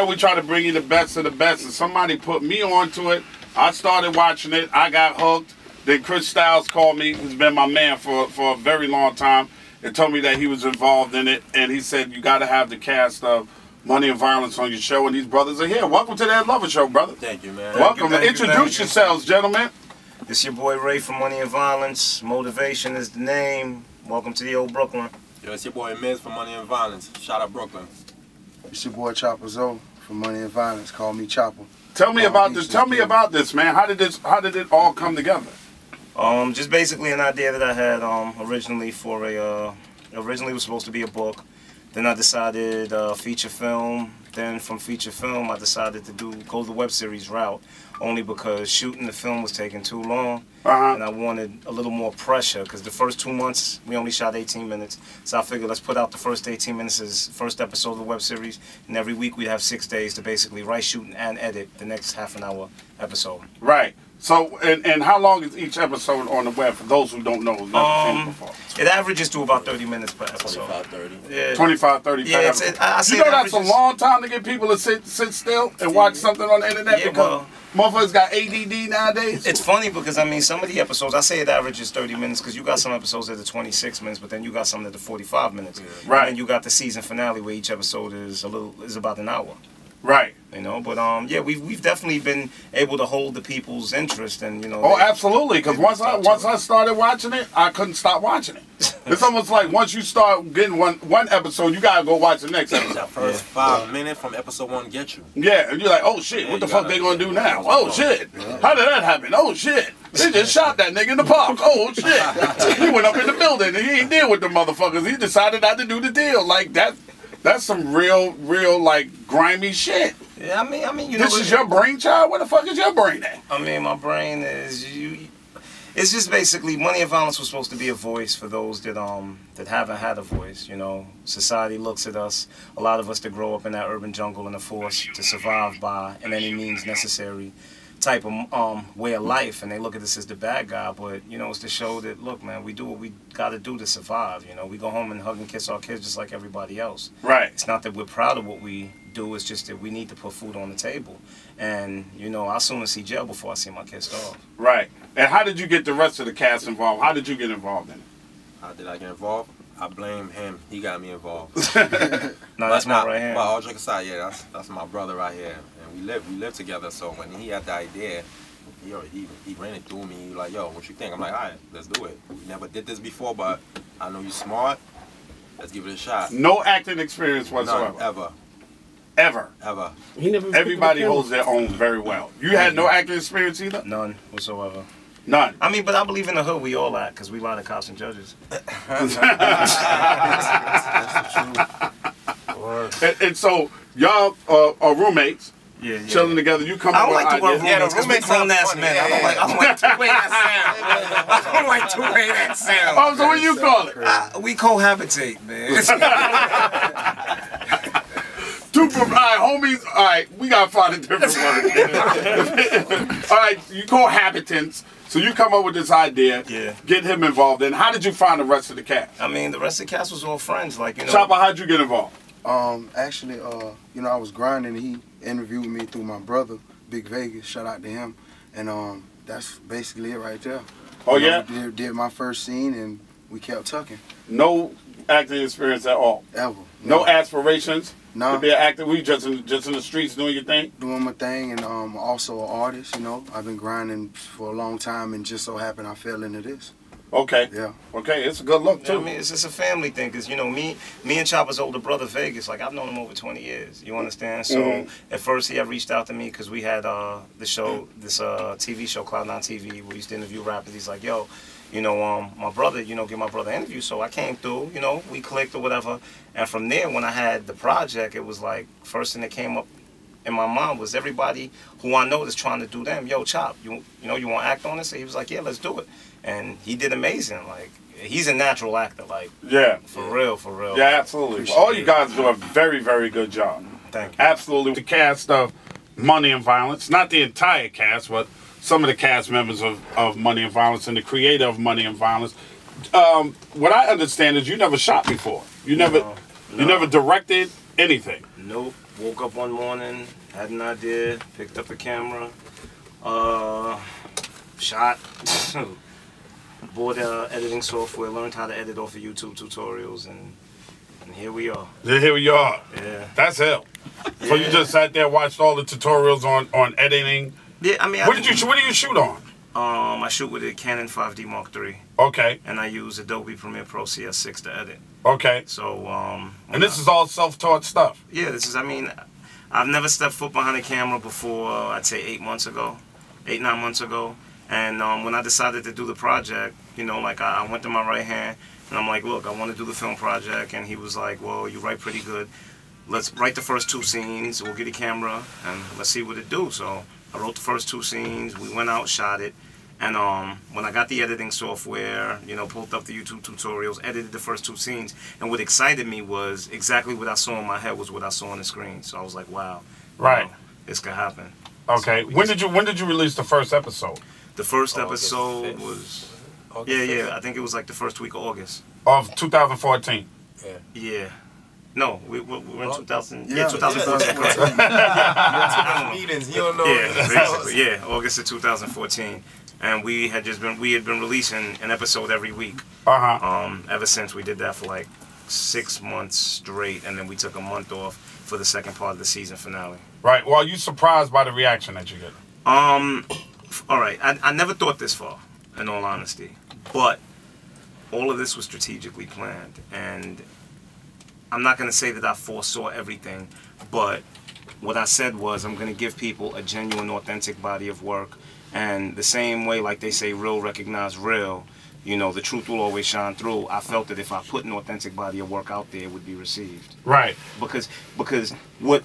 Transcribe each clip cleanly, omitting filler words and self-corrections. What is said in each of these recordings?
we try to bring you the best of the best, and somebody put me onto it. I started watching it. I got hooked. Then Chris Styles called me, who's been my man for a very long time, and told me that he was involved in it. And he said, you got to have the cast of Money and Violence on your show, and these brothers are here. Welcome to that Lover Show, brother. Thank you, man. Welcome. Introduce yourselves, gentlemen. It's your boy Ray from Money and Violence. Motivation is the name. Welcome to the old Brooklyn. Yo, it's your boy Miz from Money and Violence. Shout out Brooklyn. It's your boy Chopper Zoe from Money and Violence. Call me Chopper. Tell me about this. Tell me about this, man. How did it all come together? Just basically an idea that I had originally for originally was supposed to be a book. Then I decided feature film. Then from feature film, I decided to go the web series route, only because shooting the film was taking too long, and I wanted a little more pressure. Because the first 2 months we only shot 18 minutes, so I figured let's put out the first 18 minutes as first episode of the web series, and every week we'd have 6 days to basically write, shoot, and edit the next half-an-hour episode. Right. So, and how long is each episode on the web for those who don't know? It averages to about 30 minutes per episode. 25, 30. Yeah. 25, 30 per episode. You know that's a long time to get people to sit still and watch something on the internet, because motherfuckers got ADD nowadays. It's funny because, I mean, some of the episodes, I say it averages 30 minutes because you got some episodes that are 26 minutes, but then you got some that are 45 minutes. Yeah. Right. And then you got the season finale where each episode is about an hour. Right. You know, but yeah, we've definitely been able to hold the people's interest, and you know. Oh, absolutely! Because once I started watching it, I couldn't stop watching it. It's almost like once you start getting one episode, you gotta go watch the next episode. That first 5 minutes from episode 1 get you. Yeah, and you're like, oh shit, what the fuck they gonna do now? Oh shit, how did that happen? Oh shit, they just shot that nigga in the park. Oh shit, he went up in the building and he ain't deal with the motherfuckers. He decided not to do the deal. Like that. That's some real like grimy shit. Yeah, I mean, you know. This is your brainchild? Where the fuck is your brain at? I mean, my brain is it's just basically Money and Violence was supposed to be a voice for those that haven't had a voice. You know, society looks at us, a lot of us that grow up in that urban jungle and are forced to survive by in any means necessary type of way of life, and they look at us as the bad guy. But you know, it's to show that, look, man, we do what we got to do to survive. You know, we go home and hug and kiss our kids just like everybody else. Right. It's not that we're proud of what we do, it's just that we need to put food on the table. And you know, I'll sooner see jail before I see my kids starve. Right. And how did you get the rest of the cast involved? How did you get involved in it? How did I get involved? I blame him. He got me involved. No, that's my right hand. But all jokes aside, yeah, that's my brother right here, and we live together. So when he had the idea, he ran it through me. He was like, yo, what you think? I'm like, all right, let's do it. We never did this before, but I know you're smart. Let's give it a shot. No acting experience whatsoever. None, ever. Ever. Ever. Everybody holds their own very well. You had no acting experience either? None whatsoever. None. I mean, but I believe in the hood we all act, because we lie to cops and judges. and so y'all are roommates. Yeah. Chilling together. You come. I don't like the word roommates because we're grown ass men. I don't like the way that sounds. I don't like the way that sounds. Oh, so what do you call it? We cohabitate, man. Homies. All right, we gotta find a different word. All right, you cohabitants. So you come up with this idea, get him involved. And how did you find the rest of the cast? I mean, the rest of the cast was all friends, like, you know. Chopper, how'd you get involved? Actually, you know, I was grinding. He interviewed me through my brother, Big Vegas. Shout out to him. And that's basically it right there. Oh, you yeah? know, did my first scene, and we kept tucking. No acting experience at all? Ever. No aspirations? No. To be an actor? We just in the streets doing your thing? Doing my thing, and also an artist, you know. I've been grinding for a long time, and just so happened I fell into this. Okay. Yeah. Okay, it's a good look, too. Yeah, I mean, it's just a family thing, because, you know, me and Chopper's older brother, Vegas, like, I've known him over 20 years, you understand? So, at first, he had reached out to me, because we had this TV show, Cloud9 TV, we used to interview rappers. He's like, yo, you know, my brother, you know, give my brother an interview. So I came through, you know, we clicked or whatever. And from there, when I had the project, it was like, first thing that came up in my mind was everybody who I know that's trying to do them. Yo, Chop, you know, you want to act on this? So he was like, yeah, let's do it. And he did amazing. Like, he's a natural actor. Like, yeah, for real, for real. Yeah, absolutely. All you guys do a very, very good job. Thank you. Absolutely. The cast of Money and Violence, not the entire cast, but some of the cast members of Money and Violence and the creator of Money and Violence. What I understand is you never shot before. You never directed anything. Nope. woke up one morning, had an idea, picked up a camera, shot, bought editing software, learned how to edit off of YouTube tutorials, and here we are. Yeah, here we are. Yeah. That's hell. So you just sat there, watched all the tutorials on editing. Yeah, I mean, What do you shoot on? I shoot with a Canon 5D Mark III, Okay. and I use Adobe Premiere Pro CS6 to edit. Okay. So, And this is all self-taught stuff. yeah, this is, I mean, I've never stepped foot behind a camera before, I'd say 8 months ago, 8, 9 months ago. And when I decided to do the project, you know, like I went to my right hand and I'm like, look, I want to do the film project. And he was like, well, you write pretty good. Let's write the first 2 scenes. We'll get a camera and let's see what it do. So I wrote the first 2 scenes. We went out, shot it. And when I got the editing software, you know, pulled up the YouTube tutorials, edited the first 2 scenes. And what excited me was exactly what I saw in my head was what I saw on the screen. So I was like, wow, Right. you know, this could happen. Okay. So When did you release the first episode? The first August episode 5th. was, August 5th. yeah, I think it was like the first week of August. Of 2014. Yeah. No, we're in 2000. Yeah, Yeah, 2014. Meetings, you don't know. Yeah, basically, yeah, August of 2014, and we had been releasing an episode every week. Ever since we did that for like 6 months straight, and then we took a month off for the second part of the season finale. Right. Well, are you surprised by the reaction that you get? All right, I never thought this far, in all honesty, but all of this was strategically planned, and I'm not going to say that I foresaw everything, but what I said was I'm going to give people a genuine, authentic body of work, and the same way, like they say, real recognize real, you know, the truth will always shine through. I felt that if I put an authentic body of work out there, it would be received. Right. Because what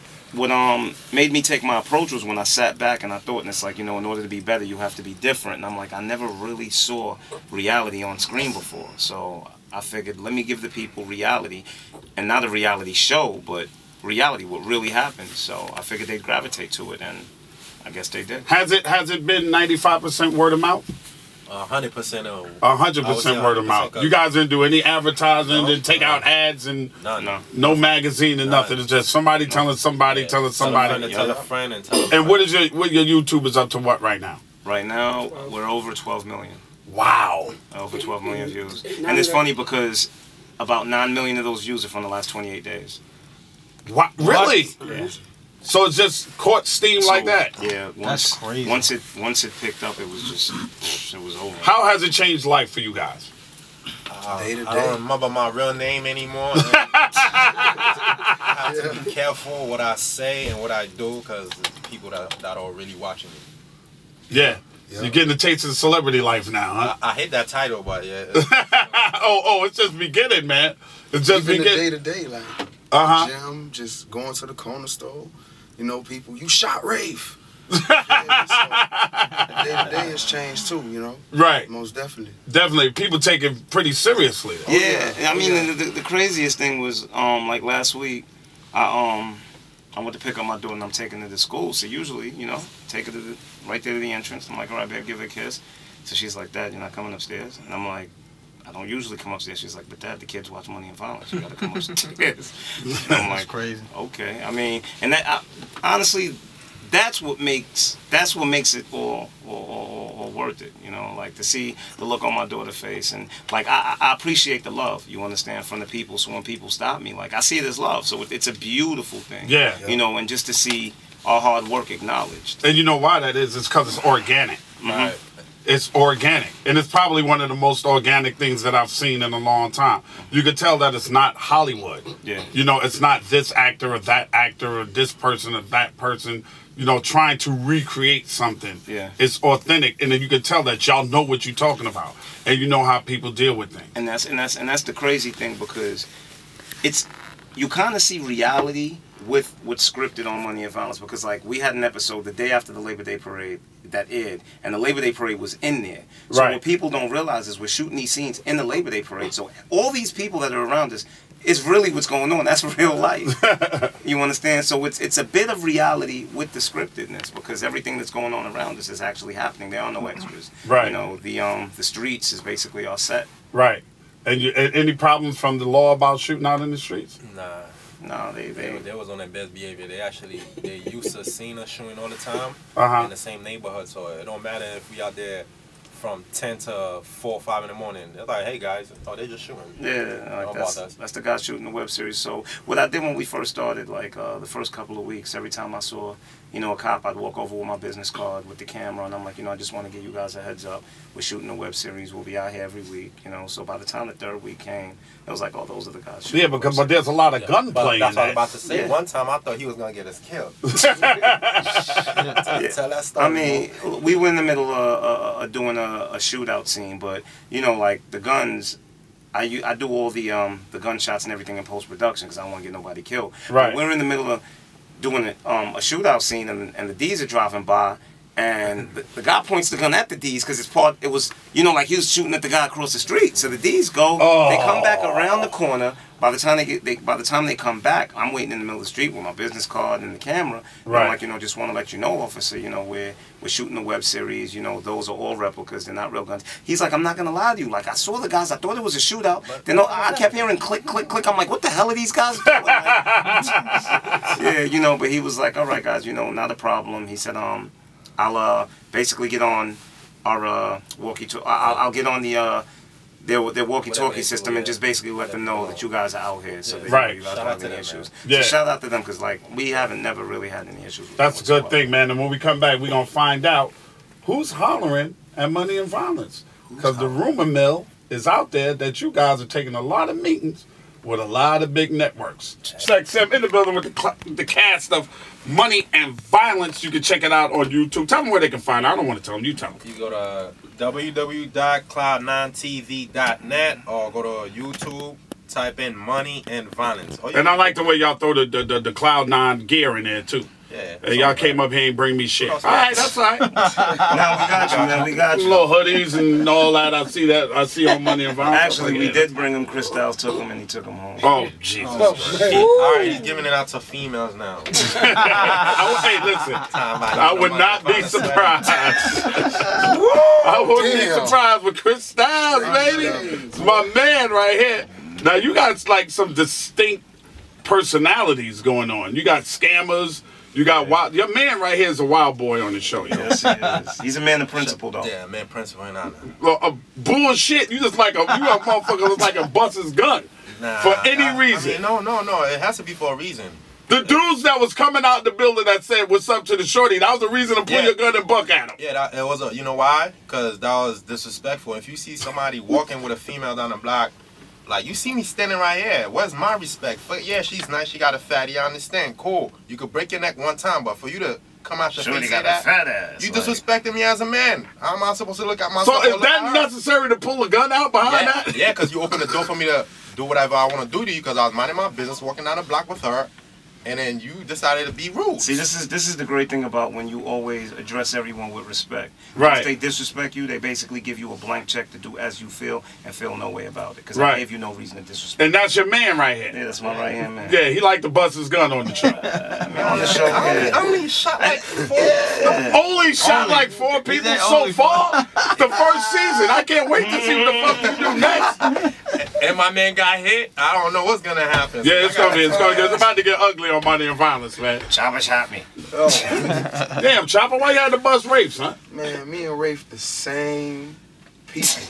made me take my approach was when I sat back and I thought, and it's like, you know, in order to be better, you have to be different. And I'm like, I never really saw reality on screen before. So I figured, let me give the people reality, and not a reality show, but reality, what really happened. So I figured they'd gravitate to it, and I guess they did. Has it been 95% word of mouth? 100% of 100% word of mouth. You guys didn't do any advertising, didn't take out ads, and no magazine and nothing. It's just somebody telling somebody, telling somebody. Tell a friend and tell a friend. And what your YouTubers up to what right now? Right now, we're over 12 million. Wow. Over 12 million views. And it's funny because about 9 million of those views are from the last 28 days. What? Really? Yeah. So it's just caught steam like that? Yeah. That's crazy. Once it picked up, it was over. How has it changed life for you guys? Day to I day. don't remember my real name anymore. I have to be careful what I say and what I do because there's people that are really watching me. Yeah. You're getting a taste of the celebrity life now, huh? I hate that title, but yeah. It's just beginning, man. It's just Even the beginning. day to day, like gym, just going to the corner store. You know, people, you shot Rafe. Day to day has changed too, you know. Right. Most definitely. Definitely. People take it pretty seriously. Yeah. I mean, the craziest thing was like last week, I went to pick up my daughter and I'm taking her to school. So usually, you know, take her to right there to the entrance. I'm like, all right, babe, give her a kiss. So she's like, Dad, you're not coming upstairs? And I'm like, I don't usually come upstairs. She's like, but Dad, the kids watch Money and Violence. You gotta come upstairs. And I'm like, crazy. Okay. I mean, and that honestly, that's what makes it all worth it. You know, like to see the look on my daughter's face, and like I appreciate the love. You understand, from the people. So when people stop me, like I see it as love. So it's a beautiful thing. Yeah. You know, and just to see our hard work acknowledged. And you know why that is? It's because it's organic. Right. It's organic. And it's probably one of the most organic things that I've seen in a long time. You could tell that it's not Hollywood. Yeah. You know, it's not this actor or that actor or this person or that person, you know, trying to recreate something. Yeah. It's authentic. And then you can tell that y'all know what you're talking about. And you know how people deal with things. And that's the crazy thing, because you kind of see reality with what's scripted on Money and Violence, because like we had an episode the day after the Labor Day parade that aired, and the Labor Day parade was in there. So Right. what people don't realize is we're shooting these scenes in the Labor Day parade. So all these people that are around us is really what's going on. That's real life. You understand? So it's a bit of reality with the scriptedness, because everything that's going on around us is actually happening. There are no extras. Right. You know, the streets is basically our set. Right. And any problems from the law about shooting out in the streets? Nah. No, They was on their best behavior. They used to seeing us shooting all the time in the same neighborhood. So it don't matter if we out there from 10 to 4 or 5 in the morning. They're like, hey guys, oh, they just shooting. Yeah, like that's the guy shooting the web series. So what I did when we first started, like the first couple of weeks, every time I saw, you know, a cop, I'd walk over with my business card with the camera, and I'm like, you know, I just want to give you guys a heads up. We're shooting a web series. We'll be out here every week, you know. So by the time the third week came, it was like, oh, those are the guys shooting. Yeah, but there's a lot of gunplay in that. That's what I was about to say. Yeah. One time I thought he was going to get us killed. Tell that story. I mean, we were in the middle of doing a shootout scene, but, you know, like the guns, I do all the gunshots and everything in post-production because I don't want to get nobody killed. Right. But we're in the middle of doing a shootout scene, and the D's are driving by, and the guy points the gun at the D's because it was, you know, like he was shooting at the guy across the street. So the D's go, they come back around the corner. By the time they come back, I'm waiting in the middle of the street with my business card and the camera. Right. I'm like, you know, just want to let you know, officer, you know, we're shooting a web series. You know, those are all replicas. They're not real guns. He's like, I'm not gonna lie to you. Like, I saw the guys. I thought it was a shootout. Then I kept hearing click, click, click. I'm like, what the hell are these guys doing? Like, yeah, you know. But he was like, all right, guys, you know, not a problem. He said, I'll basically get on our walkie-talkie. I'll get on the their walkie-talkie system and just basically let them know that you guys are out here, so that you guys don't have any issues. Yeah. So shout out to them because like we haven't never really had any issues with That's a good thing, man. And when we come back, we're gonna find out who's hollering at Money and Violence, because the rumor mill is out there that you guys are taking a lot of meetings with a lot of big networks. Check Sim in the building with the cast of Money and Violence. You can check it out on YouTube. Tell them where they can find it. I don't want to tell them. You tell them. You go to www.cloud9tv.net or go to YouTube, type in Money and Violence. And I like the way y'all throw the Cloud9 gear in there too. Yeah. Hey, y'all came up here and bring me shit. All right, that's all right. Now we got you, man. We got you. Little hoodies and all that. I see that. I see on Money and Violence. Actually, we did bring him. Chris Styles took him and he took him home. Oh, Jesus. All right, he's giving it out to females now. Hey, listen. I would not be surprised. I wouldn't be surprised with Chris Styles, baby. It's my man right here. Now, you got like some distinct personalities going on. You got scammers. You got wild. Your man right here is a wild boy on the show. Yo. Yes, he is. He's a man of principle, though. Yeah, man, principle and honor. Well, bullshit. You just like a motherfucker looks like a bust his gun for any reason. I mean, no. It has to be for a reason. The dudes that was coming out the building that said "What's up" to the shorty, that was the reason to pull your gun and buck at him. Yeah, it was. You know why? Because that was disrespectful. If you see somebody walking with a female down the block. Like, you see me standing right here. Where's my respect? But yeah, she's nice. She got a fatty. I understand. Cool. You could break your neck one time, but for you to come out your face and say that, fat ass, you disrespecting me as a man. How am I supposed to look at myself? So is that necessary to pull a gun out behind that? Yeah, because you open the door for me to do whatever I want to do to you because I was minding my business, walking down the block with her. And then you decided to be rude. See, this is the great thing about when you always address everyone with respect. Right. If they disrespect you, they basically give you a blank check to do as you feel and feel no way about it. Because right. I gave you no reason to disrespect. And that's your man right here. Yeah, that's my right hand man. Yeah, he liked to bust his gun on the show. On the show, I only shot like 4. Only shot like 4 people so far. The first season. I can't wait to see what the fuck you do next. And my man got hit. I don't know what's gonna happen. Yeah, it's about to get ugly on Money and Violence, man. Chopper shot me. Oh. Damn, Chopper, why you had to bust Rafe, son? Man, me and Rafe the same people.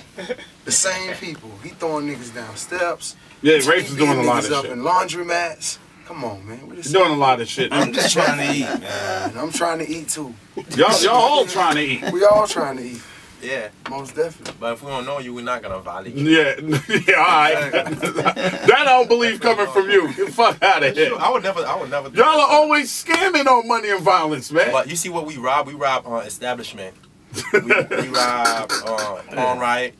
The same people. He throwing niggas down steps. Yeah, Rafe is doing a lot of up shit. in laundromats. Come on, man. He's doing a lot of shit. I'm just trying to eat, man. And I'm trying to eat too. Y'all all trying to eat. We all trying to eat. Yeah. Most definitely. But if we don't know you, we're not gonna violate you. Yeah, all right. That I don't believe coming from you. Get the fuck out of here. I would never do Y'all are always scamming on Money and Violence, man. But you see what we rob? We rob establishment. we rob pawn right.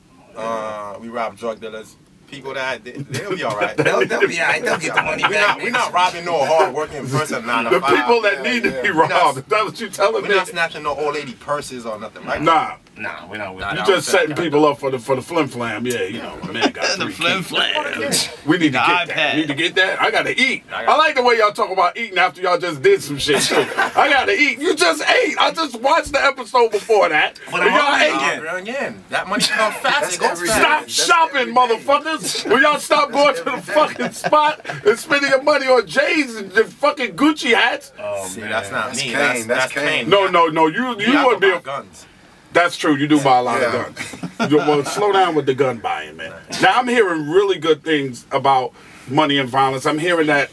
We rob drug dealers. People that they'll be all right. They'll be all right. They'll get the money back. We're not robbing no hard-working person. 9 to 5. The people that need to be robbed. Is that what you telling me? We're not snatching no old lady purses or nothing, right? Nah. Nah, we're not with You just setting people up for the flim flam. Yeah, you know, my man got 3 The flim flam. We need to get iPad. that. Need to get that. I gotta eat. I like the way y'all talk about eating after y'all just did some shit too. I gotta eat. You just ate. I just watched the episode before that. But y'all ate. Again. That money comes fast. It goes fast. Stop shopping, motherfuckers. Will y'all stop going to the fucking spot and spending your money on J's and the fucking Gucci hats? Oh, See, man. that's not That's me. Kane, that's Kane. Kane. No, you wouldn't be. guns. That's true. You do buy a lot Yeah. of guns. Well, slow down with the gun buying, man. Now I'm hearing really good things about money and violence. I'm hearing that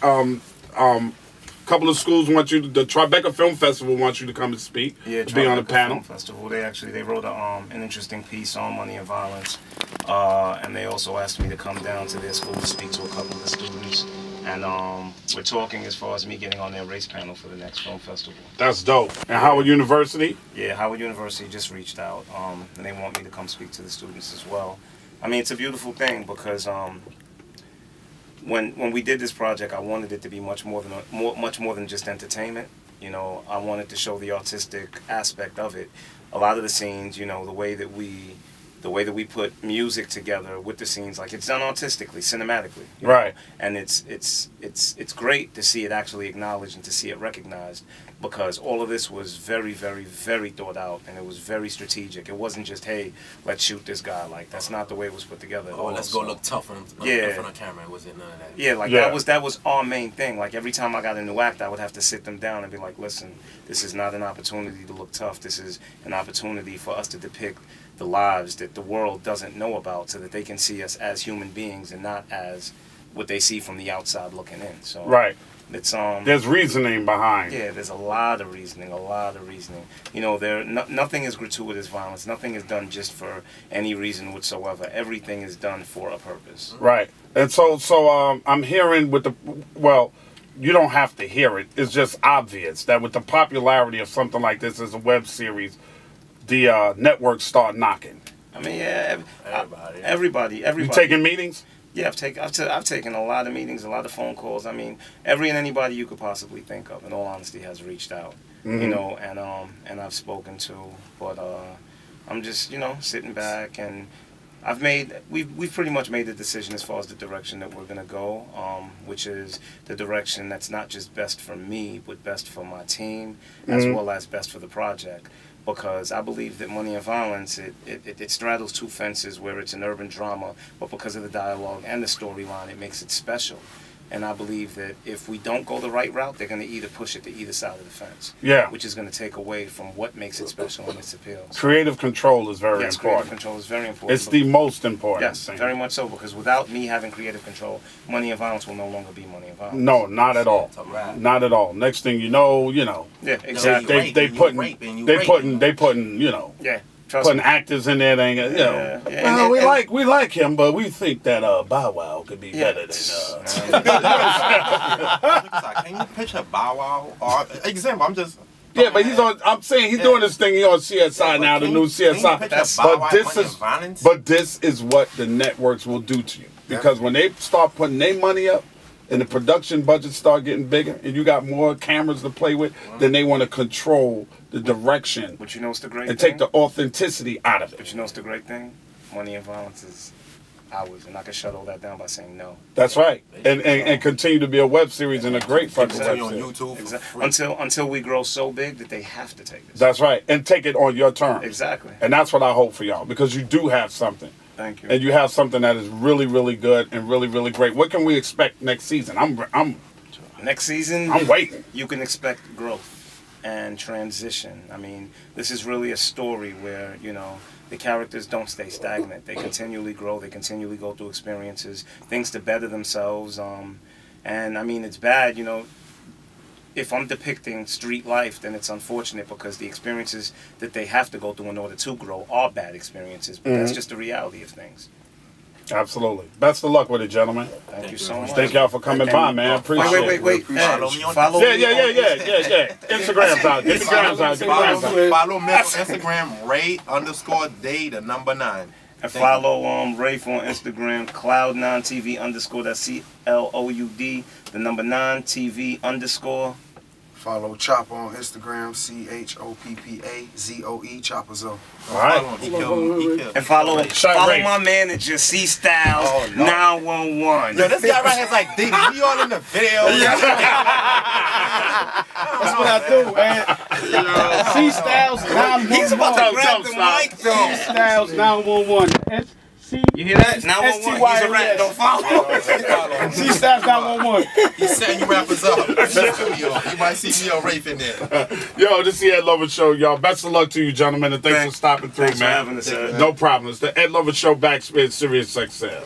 couple of schools want you. The Tribeca Film Festival wants you to come and speak. Yeah, to be on the Tribeca panel. Film Festival. They wrote an interesting piece on money and violence, and they also asked me to come down to their school to speak to a couple of the students. And we're talking as far as me getting on their race panel for the next film festival. That's dope. And Howard University? Yeah, Howard University just reached out, and they want me to come speak to the students as well. I mean, it's a beautiful thing because when we did this project, I wanted it to be much more than just entertainment. You know, I wanted to show the artistic aspect of it. A lot of the scenes, you know, the way that we put music together with the scenes, like it's done artistically, cinematically, you know? Right. And it's great to see it actually acknowledged and to see it recognized, because all of this was very, very, very thought out, and it was very strategic. It wasn't just, hey, let's shoot this guy. Like, that's not the way it was put together. Oh, let's go look tough in front of camera. Was it none of that? Yeah, like that was our main thing. Like every time I got a new act, I would have to sit them down and be like, listen, this is not an opportunity to look tough. This is an opportunity for us to depict the lives that the world doesn't know about, so that they can see us as human beings and not as what they see from the outside looking in. So Right. it's There's reasoning behind. yeah, there's a lot of reasoning. You know, nothing is gratuitous violence. Nothing is done just for any reason whatsoever. Everything is done for a purpose. Right. And so I'm hearing you don't have to hear it. It's just obvious that with the popularity of something like this as a web series, the networks start knocking. I mean, yeah, everybody. You taking meetings? Yeah, I've taken a lot of meetings, a lot of phone calls. I mean, every and anybody you could possibly think of, in all honesty, has reached out. You know, and I've spoken to, but I'm just, you know, sitting back, and we've pretty much made the decision as far as the direction that we're gonna go, which is the direction that's not just best for me, but best for my team, as well as best for the project. Because I believe that Money and Violence, it straddles two fences where it's an urban drama, but because of the dialogue and the storyline, it makes it special. And I believe that if we don't go the right route, they're going to either push it to either side of the fence. Yeah. Which is going to take away from what makes it special and its appeal. Creative control is very yes, important. Creative control is very important. It's the most important Yes, thing. very much so, because without me having creative control, Money and Violence will no longer be Money and Violence. No, not at all. Not at all. Next thing you know, Yeah, exactly. they putting, you know. Yeah. Putting actors in there, they, you know. Well, we like him, but we think that Bow Wow could be better than. Can you picture Bow Wow? Or example, I'm just. Yeah, but he's on. I'm saying he's doing this thing. He's on CSI now, the new CSI. But this is what the networks will do to you, because when they start putting their money up, and the production budgets start getting bigger, and you got more cameras to play with, then they want to control the direction. But you know what's the great and thing? take the authenticity out of it. But you know what's the great thing? Money and Violence is ours, and I can shut all that down by saying no. That's right, and continue to be a web series and a great fucking web series. On YouTube until we grow so big that they have to take this. That's right, and take it on your terms. Exactly. And that's what I hope for y'all, because you do have something. Thank you. And you have something that is really, really good and really, really great. What can we expect next season? Next season, I'm waiting. You can expect growth and transition. I mean, this is really a story where, you know, the characters don't stay stagnant. They continually grow. They continually go through experiences, things to better themselves. And I mean, it's bad, you know. If I'm depicting street life, then it's unfortunate, because the experiences that they have to go through in order to grow are bad experiences. But that's just the reality of things. Absolutely. Best of luck with it, gentlemen. Thank you so much. Thank y'all for coming by, man. Appreciate it. Wait. Follow me. Yeah. Instagram's out. Follow me on Instagram, Ray_Day, the number 9. And follow Rafe on Instagram, Cloud9TV_. That's CLOUD, the number 9 TV_. Follow Chopper on Instagram, CHOPPAZOE, Chopper Zoe. All right. And follow my manager, C Styles 911. Yo, this guy right here is like, he all in the video. That's what I do, man. C Styles 911. He's about to grab the mic, though. C Styles 911. C. You hear that? 911. He's a rat. Don't follow. C Styles 911. He's setting you rappers up. You might see me on Rafe in there. Yo, this is the Ed Lover Show, y'all. Best of luck to you, gentlemen, and thanks for stopping through, Thanks for man. having us, Ed. No problem. It's the Ed Lover Show, Backspin, Sirius XM.